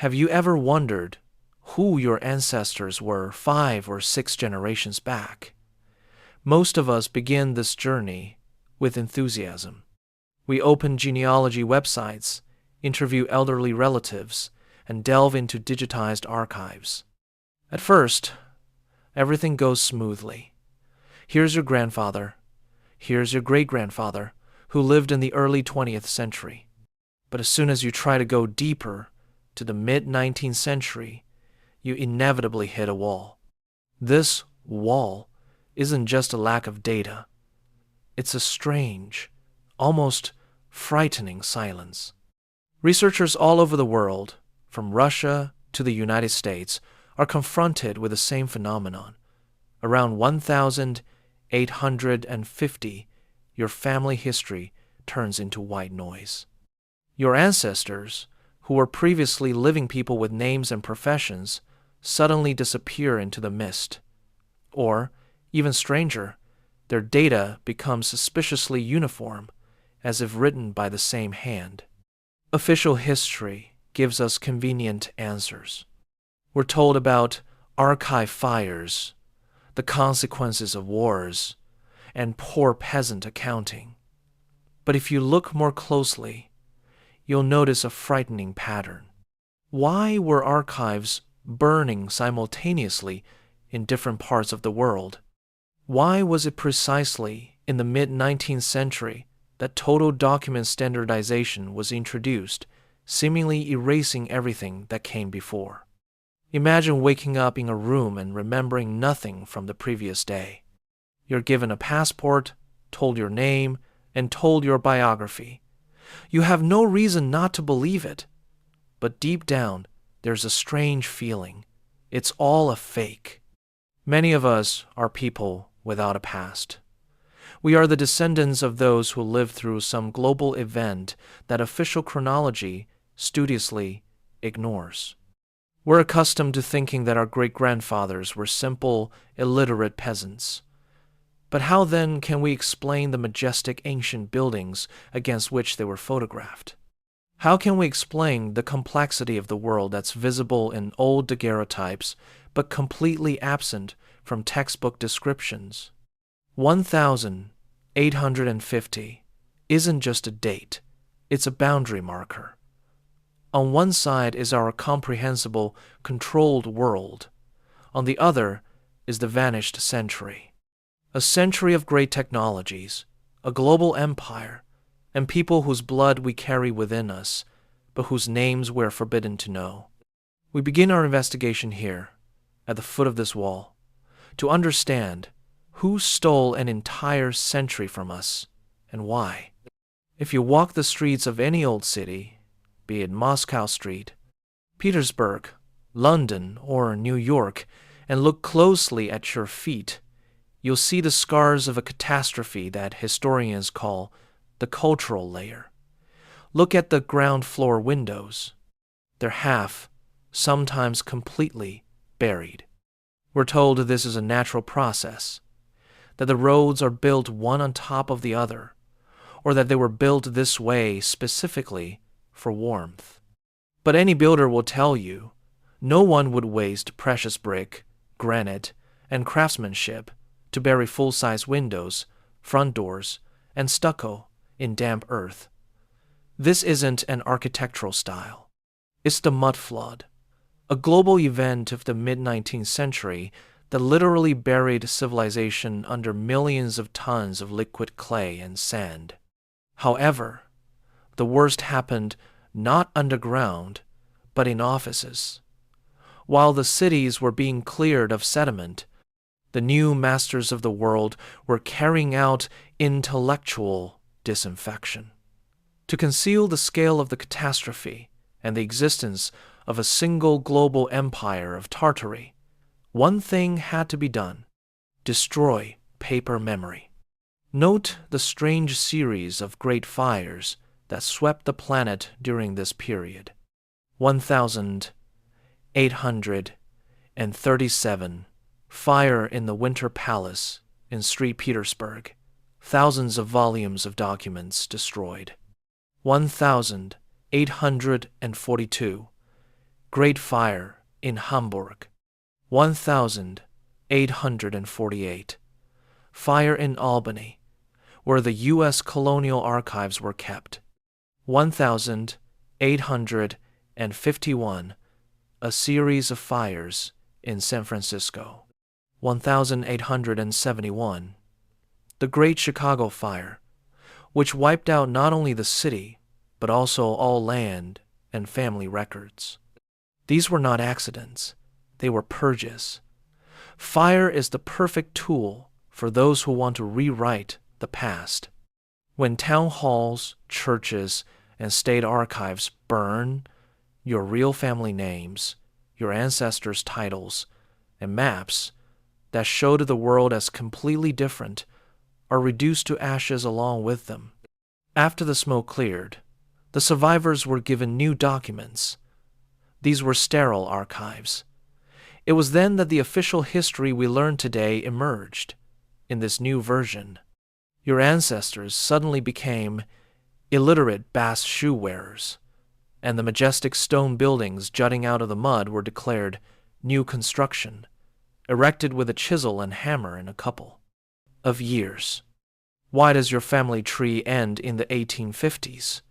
Have you ever wondered who your ancestors were 5 or 6 generations back? Most of us begin this journey with enthusiasm. We open genealogy websites, interview elderly relatives, and delve into digitized archives. At first, everything goes smoothly. Here's your grandfather. Here's your great-grandfather who lived in the early 20th century. But as soon as you try to go deeper to the mid-19th century, you inevitably hit a wall. This wall isn't just a lack of data. It's a strange, almost frightening silence. Researchers all over the world, from Russia to the United States, are confronted with the same phenomenon. Around 1,850, your family history turns into white noise. Your ancestors, who were previously living people with names and professions, suddenly disappear into the mist. Or, even stranger, their data becomes suspiciously uniform, as if written by the same hand. Official history gives us convenient answers. We're told about archive fires, the consequences of wars, and poor peasant accounting. But if you look more closely, you'll notice a frightening pattern. Why were archives burning simultaneously in different parts of the world? Why was it precisely in the mid-19th century that total document standardization was introduced, seemingly erasing everything that came before? Imagine waking up in a room and remembering nothing from the previous day. You're given a passport, told your name, and told your biography. You have no reason not to believe it. But deep down, there's a strange feeling. It's all a fake. Many of us are people without a past. We are the descendants of those who lived through some global event that official chronology studiously ignores. We're accustomed to thinking that our great-grandfathers were simple, illiterate peasants. But how then can we explain the majestic ancient buildings against which they were photographed? How can we explain the complexity of the world that's visible in old daguerreotypes but completely absent from textbook descriptions? 1,850 isn't just a date, it's a boundary marker. On one side is our comprehensible, controlled world. On the other is the vanished century. A century of great technologies, a global empire, and people whose blood we carry within us, but whose names we're forbidden to know. We begin our investigation here, at the foot of this wall, to understand who stole an entire century from us and why. If you walk the streets of any old city, be it Moscow Street, Petersburg, London, or New York, and look closely at your feet, you'll see the scars of a catastrophe that historians call the cultural layer. Look at the ground floor windows. They're half, sometimes completely, buried. We're told this is a natural process, that the roads are built one on top of the other, or that they were built this way specifically for warmth. But any builder will tell you, no one would waste precious brick, granite, and craftsmanship to bury full-size windows, front doors, and stucco in damp earth. This isn't an architectural style. It's the mud flood, a global event of the mid-19th century that literally buried civilization under millions of tons of liquid clay and sand. However, the worst happened not underground, but in offices. While the cities were being cleared of sediment, the new masters of the world were carrying out intellectual disinfection. To conceal the scale of the catastrophe and the existence of a single global empire of Tartaria, one thing had to be done: destroy paper memory. Note the strange series of great fires that swept the planet during this period. 1,837, fire in the Winter Palace in St. Petersburg, thousands of volumes of documents destroyed. 1,842, Great Fire in Hamburg, 1848. Fire in Albany, where the U.S. colonial archives were kept, 1851. A series of fires in San Francisco, 1871. The Great Chicago Fire, which wiped out not only the city, but also all land and family records. These were not accidents, they were purges. Fire is the perfect tool for those who want to rewrite the past. When town halls, churches, and state archives burn, your real family names, your ancestors' titles, and maps that show to the world as completely different are reduced to ashes along with them. After the smoke cleared, the survivors were given new documents. These were sterile archives. It was then that the official history we learn today emerged. In this new version, your ancestors suddenly became illiterate bast shoe wearers, and the majestic stone buildings jutting out of the mud were declared new construction, erected with a chisel and hammer in a couple of years. Why does your family tree end in the 1850s?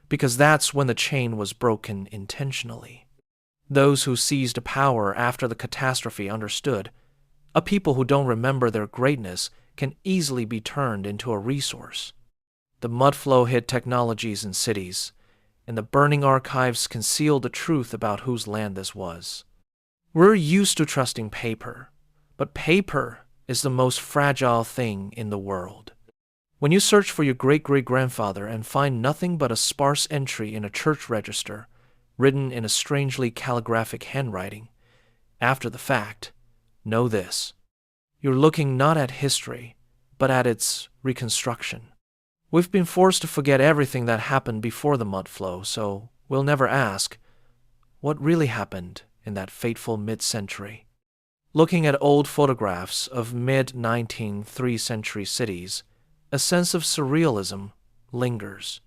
Because that's when the chain was broken intentionally. Those who seized power after the catastrophe understood, a people who don't remember their greatness can easily be turned into a resource. The mudflow hid technologies in cities, and the burning archives concealed the truth about whose land this was. We're used to trusting paper, but paper is the most fragile thing in the world. When you search for your great-great-grandfather and find nothing but a sparse entry in a church register, written in a strangely calligraphic handwriting, after the fact, know this: you're looking not at history, but at its reconstruction. We've been forced to forget everything that happened before the mudflow, so we'll never ask, what really happened in that fateful mid-century? Looking at old photographs of mid-19th century cities, a sense of surrealism lingers.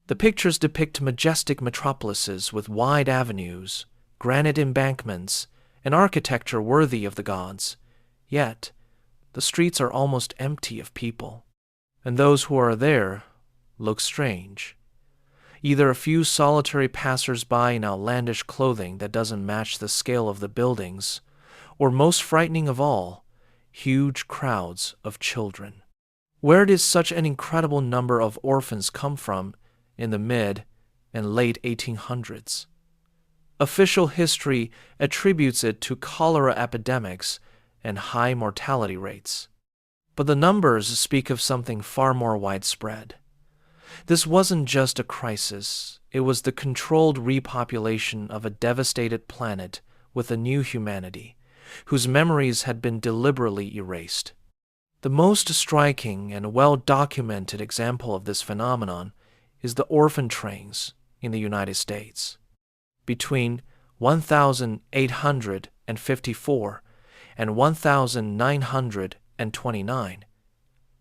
The pictures depict majestic metropolises with wide avenues, granite embankments, and architecture worthy of the gods. Yet, the streets are almost empty of people, and those who are there look strange. Either a few solitary passers-by in outlandish clothing that doesn't match the scale of the buildings, or most frightening of all, huge crowds of children. Where did such an incredible number of orphans come from in the mid and late 1800s? Official history attributes it to cholera epidemics and high mortality rates. But the numbers speak of something far more widespread. This wasn't just a crisis, it was the controlled repopulation of a devastated planet with a new humanity, whose memories had been deliberately erased. The most striking and well-documented example of this phenomenon is the Orphan Trains in the United States. Between 1854 and 1929,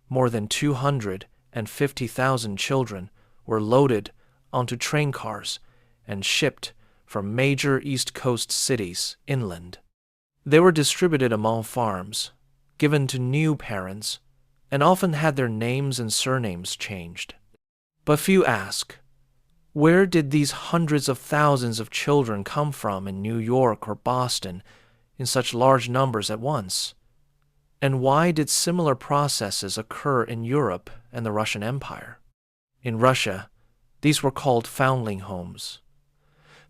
more than 250,000 children were loaded onto train cars and shipped from major East Coast cities inland. They were distributed among farms, given to new parents, and often had their names and surnames changed. But few ask, where did these hundreds of thousands of children come from in New York or Boston in such large numbers at once? And why did similar processes occur in Europe and the Russian Empire? In Russia, these were called foundling homes.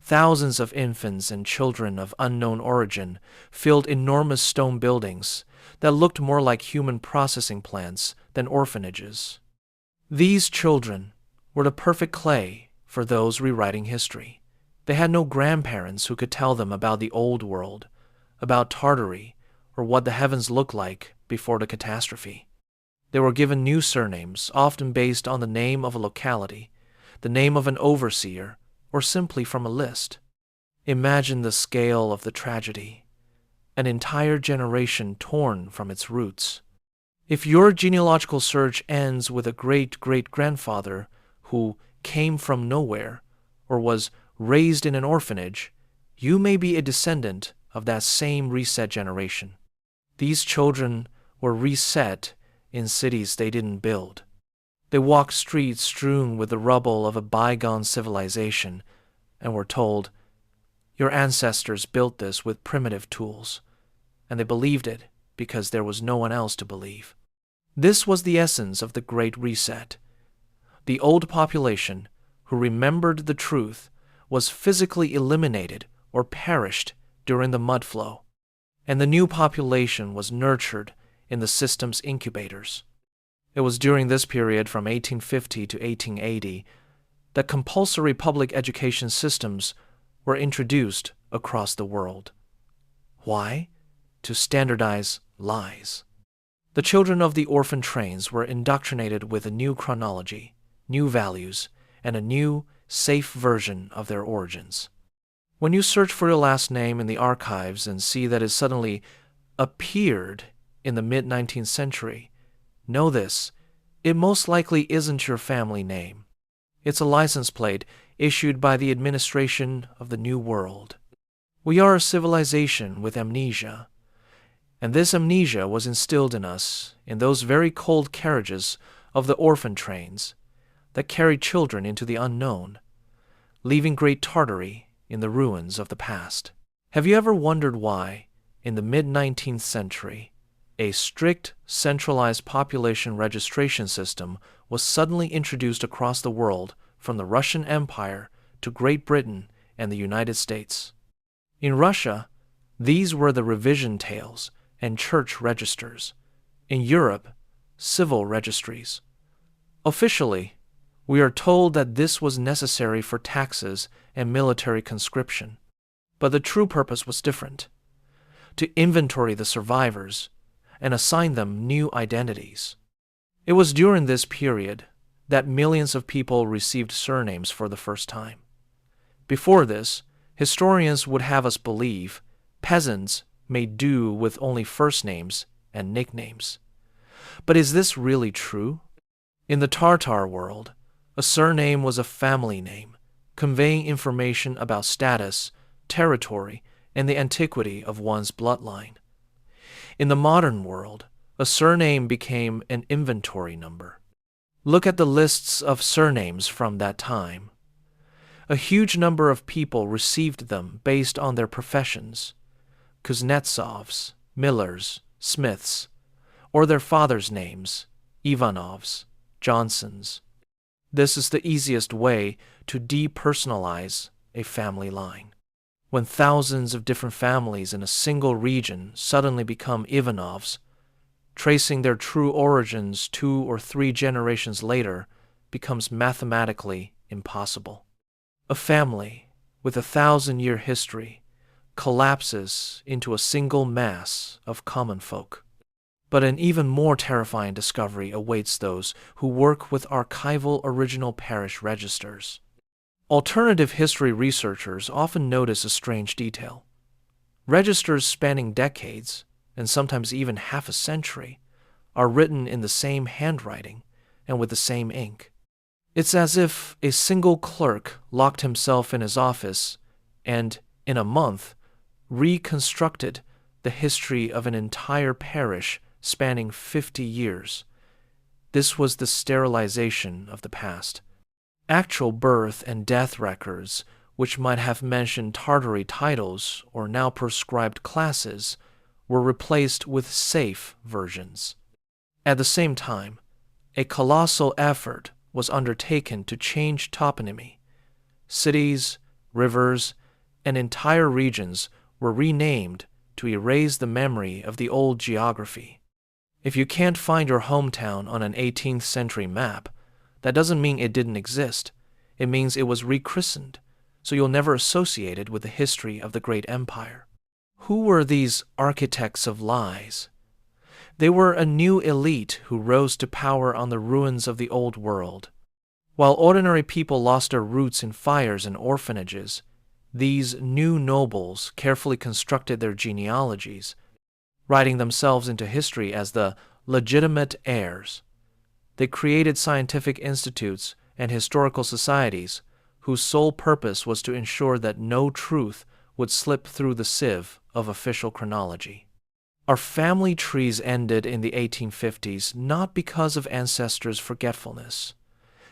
Thousands of infants and children of unknown origin filled enormous stone buildings that looked more like human processing plants than orphanages. These children were the perfect clay for those rewriting history. They had no grandparents who could tell them about the old world, about Tartaria, or what the heavens looked like before the catastrophe. They were given new surnames, often based on the name of a locality, the name of an overseer, or simply from a list. Imagine the scale of the tragedy. An entire generation torn from its roots. If your genealogical search ends with a great-great-grandfather who came from nowhere or was raised in an orphanage, You may be a descendant of that same reset generation. These children were reset in cities they didn't build. They walked streets strewn with the rubble of a bygone civilization and were told, "Your ancestors built this with primitive tools," and they believed it because there was no one else to believe. This was the essence of the Great Reset. The old population, who remembered the truth, was physically eliminated or perished during the mud flow, and the new population was nurtured in the system's incubators. It was during this period from 1850 to 1880 that compulsory public education systems were introduced across the world. Why? To standardize lies. The children of the orphan trains were indoctrinated with a new chronology, new values, and a new, safe version of their origins. When you search for your last name in the archives and see that it suddenly appeared in the mid-19th century, know this: it most likely isn't your family name. It's a license plate issued by the administration of the New World. We are a civilization with amnesia, and this amnesia was instilled in us in those very cold carriages of the orphan trains that carried children into the unknown, leaving great Tartary in the ruins of the past. Have you ever wondered why, in the mid-19th century, a strict, centralized population registration system was suddenly introduced across the world from the Russian Empire to Great Britain and the United States? In Russia, these were the revision tails and church registers. In Europe, civil registries. Officially, we are told that this was necessary for taxes and military conscription, but the true purpose was different: to inventory the survivors and assign them new identities. It was during this period that millions of people received surnames for the first time. Before this, historians would have us believe peasants made do with only first names and nicknames. But is this really true? In the Tartar world, a surname was a family name, conveying information about status, territory, and the antiquity of one's bloodline. In the modern world, a surname became an inventory number. Look at the lists of surnames from that time. A huge number of people received them based on their professions: Kuznetsovs, Millers, Smiths, or their fathers' names: Ivanovs, Johnsons. This is the easiest way to depersonalize a family line. When thousands of different families in a single region suddenly become Ivanovs, tracing their true origins 2 or 3 generations later becomes mathematically impossible. A family with a 1,000-year history collapses into a single mass of common folk. But an even more terrifying discovery awaits those who work with archival original parish registers. Alternative history researchers often notice a strange detail. Registers spanning decades, and sometimes even half a century, are written in the same handwriting and with the same ink. It's as if a single clerk locked himself in his office and, in a month, reconstructed the history of an entire parish spanning 50 years. This was the sterilization of the past. Actual birth and death records, which might have mentioned Tartary titles or now prescribed classes, were replaced with safe versions. At the same time, a colossal effort was undertaken to change toponymy. Cities, rivers, and entire regions were renamed to erase the memory of the old geography. If you can't find your hometown on an 18th century map, that doesn't mean it didn't exist. It means it was rechristened, so you'll never associate it with the history of the great empire. Who were these architects of lies? They were a new elite who rose to power on the ruins of the old world. While ordinary people lost their roots in fires and orphanages, these new nobles carefully constructed their genealogies, writing themselves into history as the legitimate heirs. They created scientific institutes and historical societies whose sole purpose was to ensure that no truth would slip through the sieve of official chronology. Our family trees ended in the 1850s not because of ancestors' forgetfulness.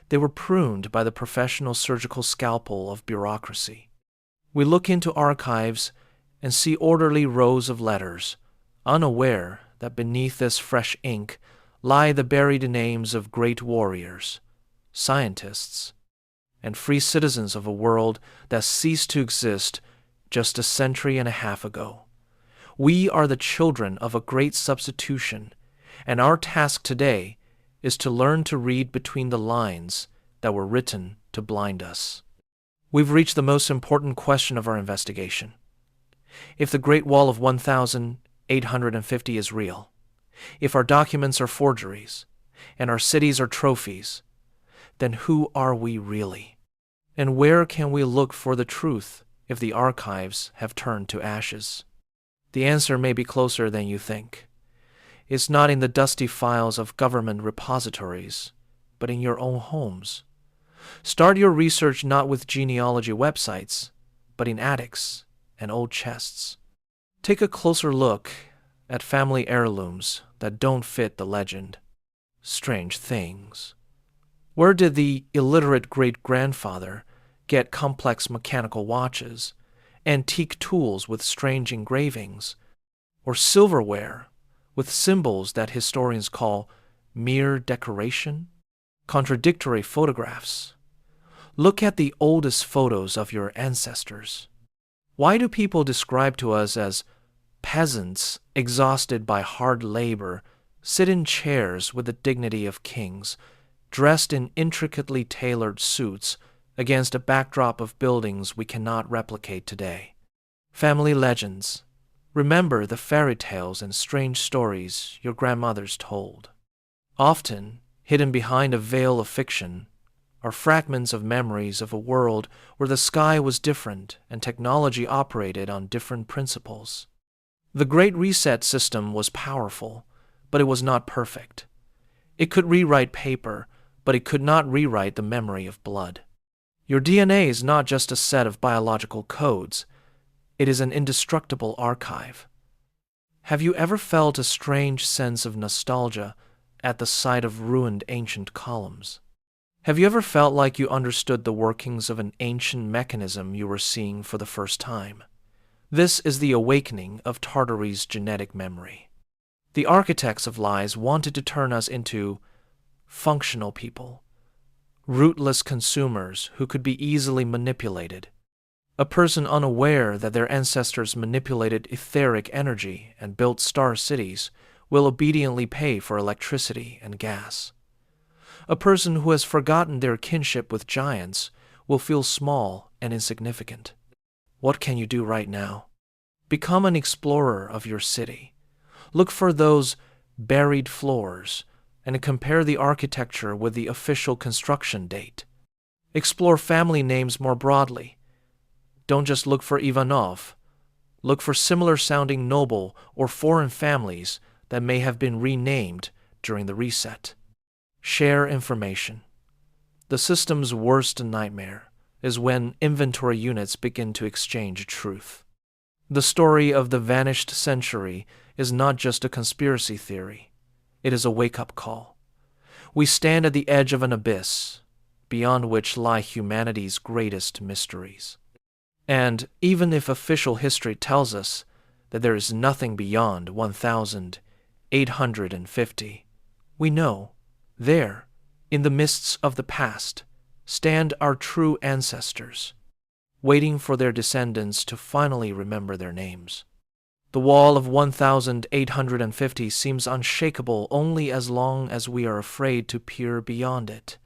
They were pruned by the professional surgical scalpel of bureaucracy. We look into archives and see orderly rows of letters, unaware that beneath this fresh ink lie the buried names of great warriors, scientists, and free citizens of a world that ceased to exist just a century and a half ago. We are the children of a great substitution, and our task today is to learn to read between the lines that were written to blind us. We've reached the most important question of our investigation. If the Great Wall of 1,850 is real, if our documents are forgeries, and our cities are trophies, then who are we really? And where can we look for the truth if the archives have turned to ashes? The answer may be closer than you think. It's not in the dusty files of government repositories, but in your own homes. Start your research not with genealogy websites, but in attics and old chests. Take a closer look at family heirlooms that don't fit the legend. Strange things. Where did the illiterate great-grandfather get complex mechanical watches, antique tools with strange engravings, or silverware with symbols that historians call mere decoration? Contradictory photographs. Look at the oldest photos of your ancestors. Why do people describe to us as peasants exhausted by hard labor sit in chairs with the dignity of kings, dressed in intricately tailored suits against a backdrop of buildings we cannot replicate today? Family legends. Remember the fairy tales and strange stories your grandmothers told. Often, hidden behind a veil of fiction, are fragments of memories of a world where the sky was different and technology operated on different principles. The Great Reset system was powerful, but it was not perfect. It could rewrite paper, but it could not rewrite the memory of blood. Your DNA is not just a set of biological codes. It is an indestructible archive. Have you ever felt a strange sense of nostalgia at the sight of ruined ancient columns? Have you ever felt like you understood the workings of an ancient mechanism you were seeing for the first time? This is the awakening of Tartaria's genetic memory. The architects of lies wanted to turn us into functional people, rootless consumers who could be easily manipulated. A person unaware that their ancestors manipulated etheric energy and built star cities will obediently pay for electricity and gas. A person who has forgotten their kinship with giants will feel small and insignificant. What can you do right now? Become an explorer of your city. Look for those buried floors and compare the architecture with the official construction date. Explore family names more broadly. Don't just look for Ivanov. Look for similar-sounding noble or foreign families that may have been renamed during the reset. Share information. The system's worst nightmare is when inventory units begin to exchange truth. The story of the vanished century is not just a conspiracy theory. It is a wake-up call. We stand at the edge of an abyss, beyond which lie humanity's greatest mysteries. And even if official history tells us that there is nothing beyond 1,850, we know, there, in the mists of the past, stand our true ancestors, waiting for their descendants to finally remember their names. The wall of 1,850 seems unshakable only as long as we are afraid to peer beyond it.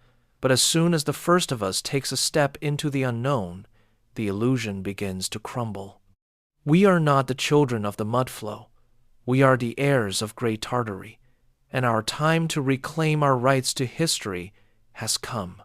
But as soon as the first of us takes a step into the unknown, the illusion begins to crumble. We are not the children of the mudflow. We are the heirs of Great Tartary, and our time to reclaim our rights to history has come.